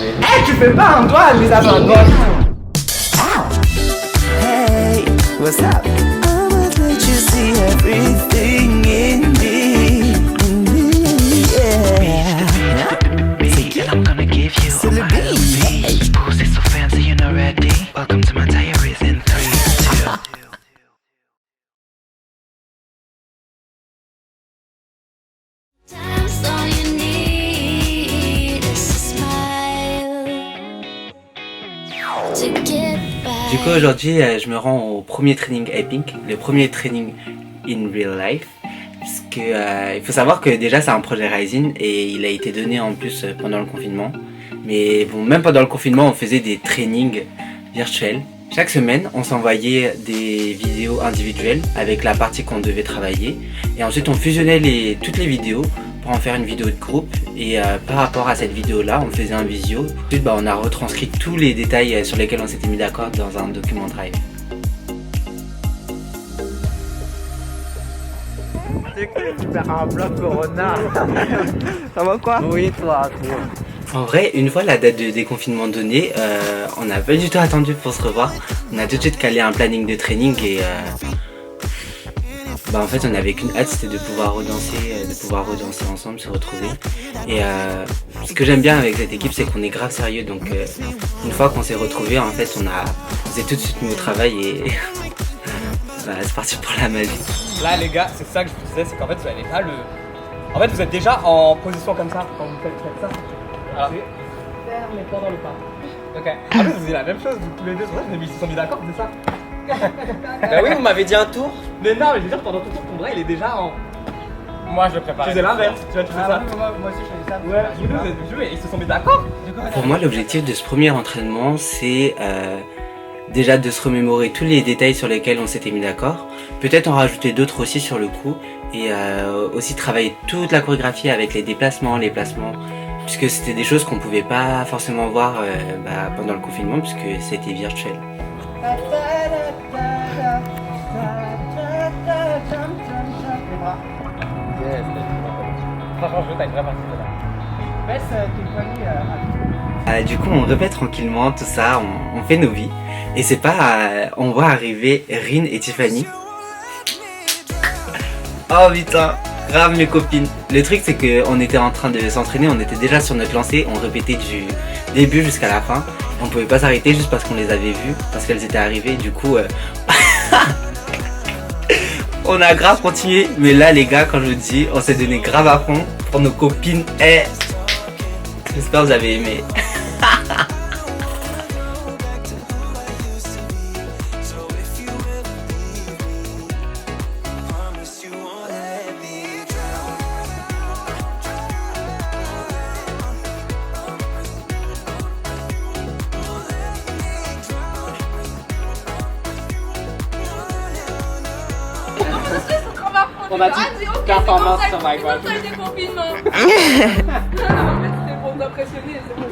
Eh, tu fais pas un doigt, les avais un doigt. Hey, what's up? I'ma let you see everything in me. Yeah. And I'm gonna give you all my love. Pose it so fancy, you're not ready. Welcome to my diaries in 3, 2. Times all you need is a smile to get by. Du coup aujourd'hui je me rends au premier training Epic, le premier training in real life. Parce que il faut savoir que déjà c'est un projet Rising et il a été donné en plus pendant le confinement. Mais bon, même pendant le confinement on faisait des trainings virtuels. Chaque semaine on s'envoyait des vidéos individuelles avec la partie qu'on devait travailler. Et ensuite on fusionnait toutes les vidéos pour en faire une vidéo de groupe. Et par rapport à cette vidéo là on faisait un visio. Ensuite on a retranscrit tous les détails sur lesquels on s'était mis d'accord dans un document Drive. Tu fais un bloc Corona. Ça va quoi? Oui, toi. En vrai, une fois la date de déconfinement donnée, on n'a pas du tout attendu pour se revoir. On a tout de suite calé un planning de training et en fait on n'avait qu'une hâte, c'était de pouvoir redanser ensemble, se retrouver. Et ce que j'aime bien avec cette équipe, c'est qu'on est grave sérieux. Donc une fois qu'on s'est retrouvés, en fait on s'est tout de suite mis au travail et c'est parti pour la magie. Là les gars, c'est ça que je vous disais, c'est qu'en fait vous n'avez pas le... En fait vous êtes déjà en position comme ça, quand vous faites ça. Alors, faire mais pendant le pas. Ok. Ah oui, vous avez la même chose, vous tous les deux, ils se sont mis d'accord, c'est ça? Bah oui, vous m'avez dit un tour. Mais non, mais je veux dire, pendant tout le tour, ton bras il est déjà en... Moi je le prépare. Tu faisais l'inverse, tu vois, tu fais ça. Moi aussi je faisais ça. Ouais, vous deux, vous êtes joués, ils se sont mis d'accord. Pour moi l'objectif de ce premier entraînement c'est déjà de se remémorer tous les détails sur lesquels on s'était mis d'accord, peut-être en rajouter d'autres aussi sur le coup, et aussi travailler toute la chorégraphie avec les déplacements, les placements, puisque c'était des choses qu'on pouvait pas forcément voir pendant le confinement puisque c'était virtuel. Franchement, je veux, t'as une vraie partie de là. Baisse tes poignets. Du coup on répète tranquillement tout ça, on fait nos vies, et c'est pas on voit arriver Rin et Tiffany. Oh putain, grave mes copines. Le truc c'est qu'on était en train de s'entraîner, on était déjà sur notre lancée, on répétait du début jusqu'à la fin. On pouvait pas s'arrêter juste parce qu'on les avait vues, parce qu'elles étaient arrivées, du coup on a grave continué. Mais là les gars, quand je vous dis, on s'est donné grave à fond pour nos copines. J'espère que vous avez aimé. On a dit performance sur my God.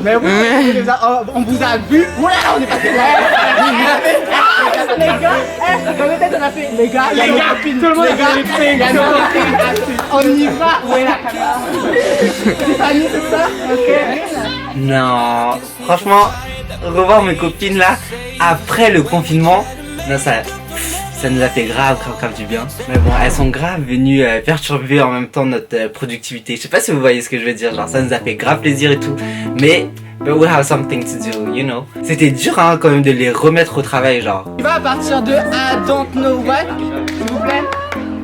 Mais oui, on vous a vu. Oula, on est passé là. Les gars, dans le tête on a fait les gars, il y a nos copines. Tout le monde a fait les gars. On y va. Où est la caméra? Tiffany, c'est ça? Ok. Non, franchement, revoir mes copines là, après le confinement, non, ça nous a fait grave du bien. Mais bon, elles sont grave venues perturber en même temps notre productivité. Je sais pas si vous voyez ce que je veux dire, genre ça nous a fait grave plaisir et tout. Mais but we have something to do, you know. C'était dur hein, quand même de les remettre au travail, genre. Tu vas à partir de I don't know what, s'il vous plaît.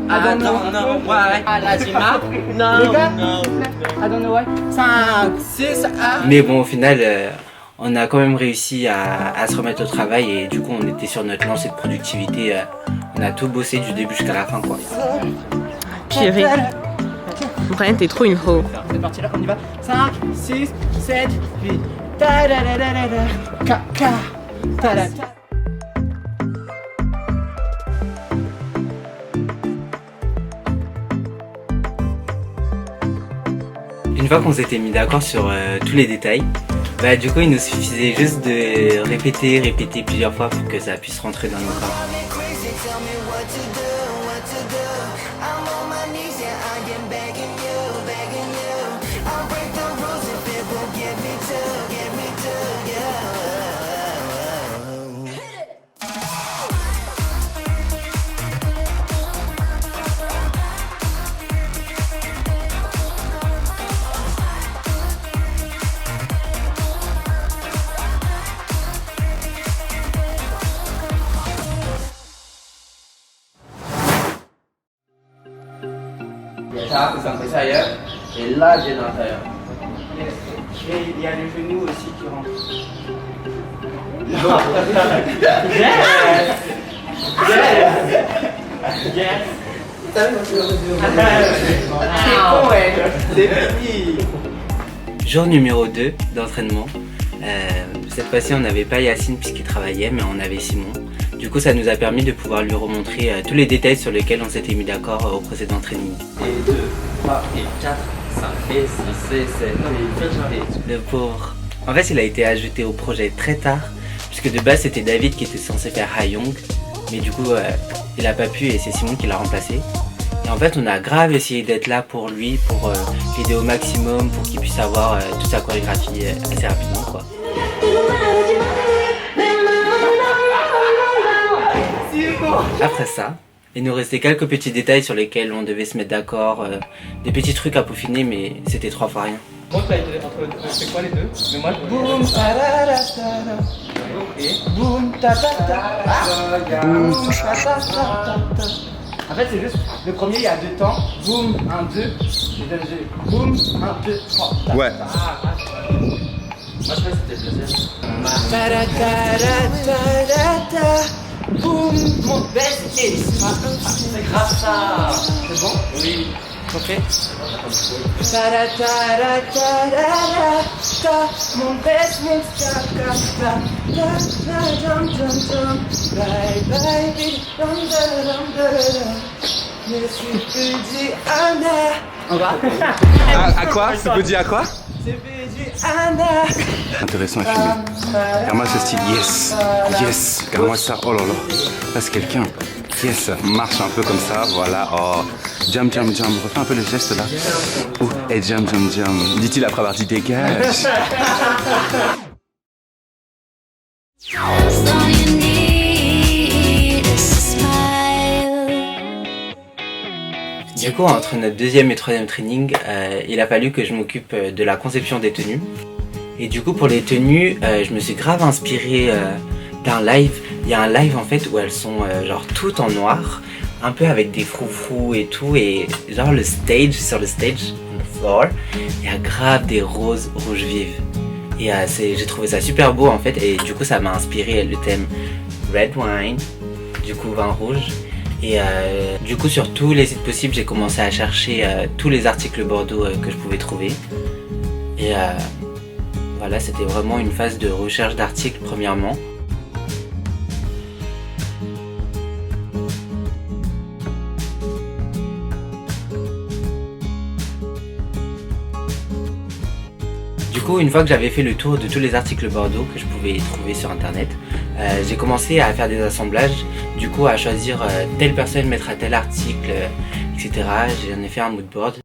I don't know why. À la Jima. Non, Les gars, non. I don't know why. 5, 6, A. Mais bon, au final, on a quand même réussi à se remettre au travail et du coup on était sur notre lancée de productivité. On a tout bossé du début jusqu'à la fin quoi. Purée. Brian, t'es trop une hoe. C'est parti là, on y va. 5, 6, 7, 8. Ta da da da da da. Ka ka. Ta da ta. Une fois qu'on s'était mis d'accord sur tous les détails, du coup il nous suffisait juste de répéter plusieurs fois pour que ça puisse rentrer dans nos corps. tard, ils sont passés ailleurs. Et là, j'ai dans l'intérieur. Et il y a le genou aussi qui rentre. C'est fini. Jour numéro 2 d'entraînement. Cette fois-ci, on n'avait pas Yacine puisqu'il travaillait, mais on avait Simon. Du coup, ça nous a permis de pouvoir lui remontrer tous les détails sur lesquels on s'était mis d'accord au précédent training. Et 2, 3, et 4, 5, et 6, et 7, et le pauvre. En fait, il a été ajouté au projet très tard, puisque de base, c'était David qui était censé faire Ha-Young, mais du coup, il n'a pas pu et c'est Simon qui l'a remplacé. Et en fait, on a grave essayé d'être là pour lui, pour l'aider au maximum, pour qu'il puisse avoir toute sa chorégraphie assez rapidement, quoi. Après ça, il nous restait quelques petits détails sur lesquels on devait se mettre d'accord, des petits trucs à peaufiner, mais c'était 3 fois rien. Montre là, c'est quoi les deux? Mais moi, je Boum, ta-da-da-da-da. Boum, ta-ta-ta. Boum, ta-ta-ta-ta. En fait, c'est juste, le premier, il y a 2 temps. Boum, 1, 2. Et deuxième, boum, 1, 2, 3. Ouais. Moi, je crois que c'était le deuxième. Ta-da-da-da-da-da. Boum, mon best is. C'est grave ça. C'est bon? Oui. Ok. Ta-da-da-da-da-da-da. Mon best is. Ta-da-da-dum-dum-dum. Bye bye, dum-da-dum-da-dum. Je suis petit Anna. On va? À quoi? C'est petit à quoi? C'est petit Anna. Intéressant à filmer. Regarde-moi ce style, yes, yes. Regarde-moi ça, oh là là. Là c'est quelqu'un. Yes, marche un peu comme ça, voilà. Oh, jump, jump, jump. Refais un peu le geste là. Oh, et jump, jump, jump. Dit-il après avoir dit dégage. All you need is a smile. Du coup, entre notre deuxième et troisième training, il a fallu que je m'occupe de la conception des tenues. Et du coup, pour les tenues, je me suis grave inspiré d'un live. Il y a un live en fait où elles sont genre toutes en noir, un peu avec des froufrous et tout. Et genre le stage, sur le stage, on the floor, il y a grave des roses rouges vives. Et j'ai trouvé ça super beau en fait. Et du coup, ça m'a inspiré le thème Red Wine, du coup vin rouge. Et du coup, sur tous les sites possibles, j'ai commencé à chercher tous les articles Bordeaux que je pouvais trouver. Et voilà, c'était vraiment une phase de recherche d'articles premièrement. Du coup, une fois que j'avais fait le tour de tous les articles Bordeaux que je pouvais trouver sur internet, j'ai commencé à faire des assemblages, du coup à choisir telle personne mettra tel article, etc. J'en ai fait un mood board.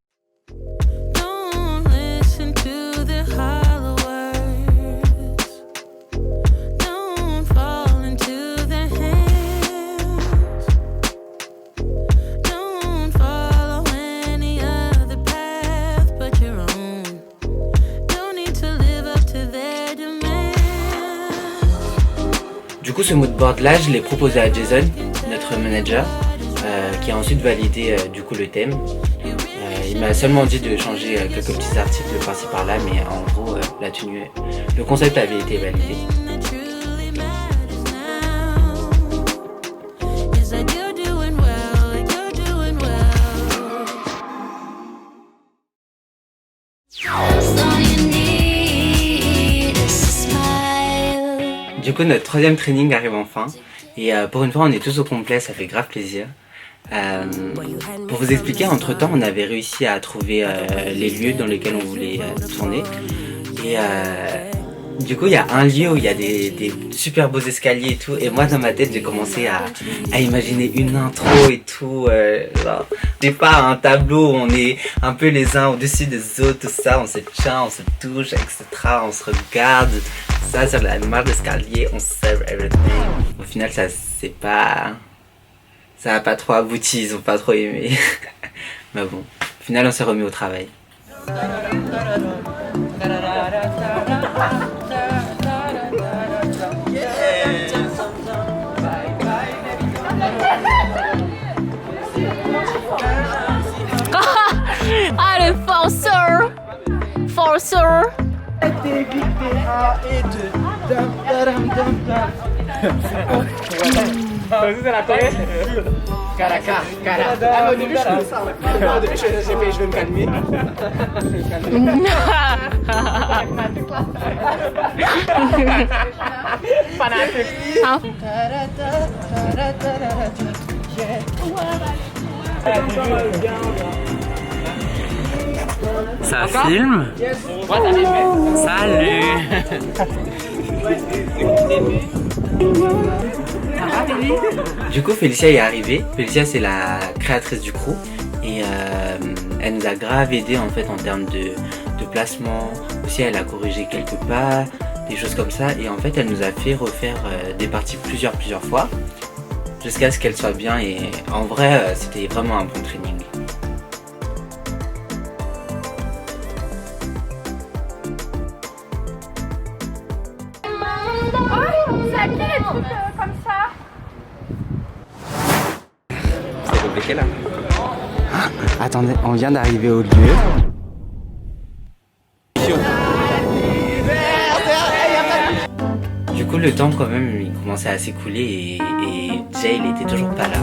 Du coup, ce moodboard là, je l'ai proposé à Jason, notre manager, qui a ensuite validé du coup le thème. Il m'a seulement dit de changer quelques petits articles par-ci par-là, mais en gros, la tenue, le concept avait été validé. Du coup, notre troisième training arrive enfin et pour une fois on est tous au complet, ça fait grave plaisir. Pour vous expliquer, entre temps on avait réussi à trouver les lieux dans lesquels on voulait tourner et du coup il y a un lieu où il y a des super beaux escaliers et tout, et moi dans ma tête j'ai commencé à imaginer une intro et tout, genre, j'ai pas un tableau où on est un peu les uns au-dessus des autres, tout ça, on se tient, on se touche, etc., on se regarde, ça sur la marche d'escalier, on serve everything. Au final ça a pas trop abouti, ils ont pas trop aimé. Mais bon, au final on s'est remis au travail. sir. T'es vite, t'es 1 et 2. Dum, dadam, dum, dum. Vas-y, c'est la Corée. Caracas, caracas. Ah, au début, je faisais ça. Au début, je vais me calmer. Fanatique. Hein? Ça filme? Salut! Du coup, Félicia est arrivée. Félicia, c'est la créatrice du crew et elle nous a grave aidé en fait en termes de placement. Aussi, elle a corrigé quelques pas, des choses comme ça. Et en fait, elle nous a fait refaire des parties plusieurs fois jusqu'à ce qu'elle soit bien. Et en vrai, c'était vraiment un bon training. C'est à qui les trucs comme ça? C'est compliqué là. Attendez, on vient d'arriver au lieu. Du coup, le temps quand même, il commençait à s'écouler et Jay, il était toujours pas là.